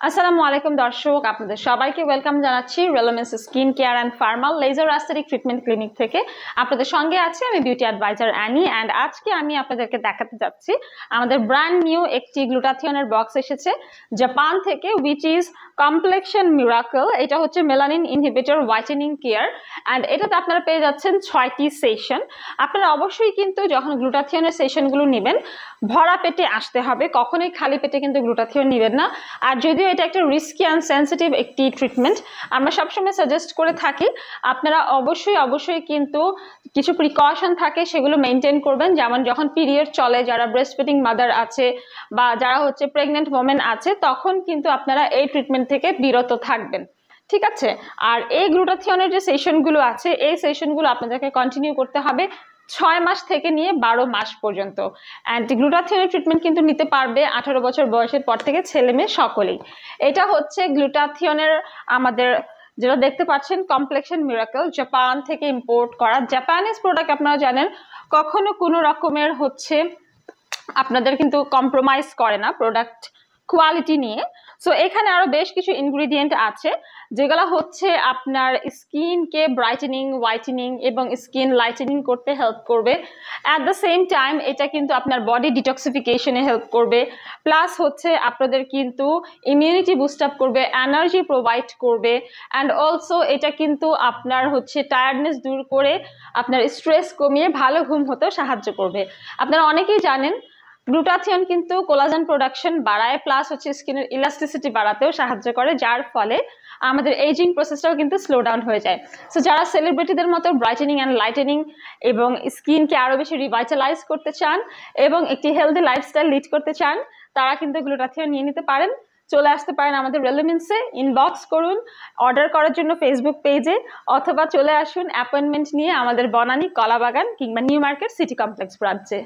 আসসালামু আলাইকুম দর্শক, আপনাদের সবাইকে ওয়েলকাম জানাচ্ছি রেলোমেন্স স্কিন কেয়ার অ্যান্ড ফার্মাল লেজার অ্যাস্থেটিক ট্রিটমেন্ট ক্লিনিক থেকে। আপনাদের সঙ্গে আছি আমি বিউটি অ্যাডভাইজার অ্যানি। অ্যান্ড আজকে আমি আপনাদেরকে দেখাতে যাচ্ছি আমাদের ব্র্যান্ড নিউ একটি গ্লুটাথিয়নের বক্স এসেছে জাপান থেকে, উইচ ইজ কমপ্লেকশন মিরাকল। এটা হচ্ছে melanin inhibitor whitening care. And এটাতে আপনারা পেয়ে যাচ্ছেন 6টি সেশন। আপনারা অবশ্যই কিন্তু যখন গ্লুটাথিয়নের সেশনগুলো নেবেন ভরা পেটে আসতে হবে, কখনোই খালি পেটে কিন্তু গ্লুটাথিয়ন নেবেন না। আর যদিও এটা একটা রিস্কি অ্যান্ড সেন্সিটিভ একটি ট্রিটমেন্ট, আমরা সবসময় সাজেস্ট করে থাকি আপনারা অবশ্যই কিন্তু কিছু প্রিকশন থাকে সেগুলো মেনটেন করবেন। যেমন যখন পিরিয়ড চলে, যারা ব্রেস্ট ফিডিং মাদার আছে বা যারা হচ্ছে প্রেগনেন্ট ওমেন আছে, তখন কিন্তু আপনারা এই ট্রিটমেন্ট থেকে বিরত থাকবেন, ঠিক আছে? আর এই গ্লুটাথিয়নের যে সেশনগুলো আছে, এই সেশনগুলো আপনাদেরকে কন্টিনিউ করতে হবে 6 মাস থেকে নিয়ে 12 মাস পর্যন্ত। অ্যান্ড গ্লুটাথিয়নের ট্রিটমেন্ট কিন্তু নিতে পারবে 18 বছর বয়সের পর থেকে ছেলে মেয়ে সকলেই। এটা হচ্ছে গ্লুটাথিয়নের আমাদের যেটা দেখতে পাচ্ছেন কমপ্লেকশন মিরাকল, জাপান থেকে ইম্পোর্ট করা জাপানিজ প্রোডাক্ট। আপনারা জানেন কখনো কোনো রকমের হচ্ছে আপনাদের কিন্তু কম্প্রোমাইজ করে না প্রোডাক্ট কোয়ালিটি নিয়ে। সো এখানে আরো বেশ কিছু ইনগ্রিডিয়েন্ট আছে যেগুলো হচ্ছে আপনার স্কিনকে ব্রাইটেনিং, হোয়াইটেনিং এবং স্কিন লাইটেনিং করতে হেল্প করবে। অ্যাট দ্য সেম টাইম এটা কিন্তু আপনার বডি ডিটক্সিফিকেশনে হেল্প করবে, প্লাস হচ্ছে আপনাদের কিন্তু ইমিউনিটি বুস্ট আপ করবে, এনার্জি প্রোভাইড করবে। অ্যান্ড অলসো এটা কিন্তু আপনার হচ্ছে টায়ার্ডনেস দূর করে আপনার স্ট্রেস কমিয়ে ভালো ঘুম হতেও সাহায্য করবে। আপনারা অনেকেই জানেন গ্লুটাথিয়ন কিন্তু কোলাজেন প্রোডাকশন বাড়ায়, প্লাস হচ্ছে স্কিনের ইলাস্টিসিটি বাড়াতেও সাহায্য করে, যার ফলে আমাদের এজিং প্রসেসটাও কিন্তু স্লো ডাউন হয়ে যায়। সো যারা সেলিব্রিটিদের মতো ব্রাইটেনিং অ্যান্ড লাইটেনিং এবং স্কিনকে আরও বেশি রিভাইটালাইজ করতে চান এবং একটি হেলদি লাইফস্টাইল লিড করতে চান, তারা কিন্তু গ্লুটাথিয়ন নিয়ে নিতে পারেন। চলে আসতে পারেন আমাদের রেলোমেন্সে, ইনবক্স করুন অর্ডার করার জন্য ফেসবুক পেজে, অথবা চলে আসুন অ্যাপয়েন্টমেন্ট নিয়ে আমাদের বনানী, কলাবাগান কিংবা নিউ মার্কেট সিটি কমপ্লেক্স ব্রাঞ্চে।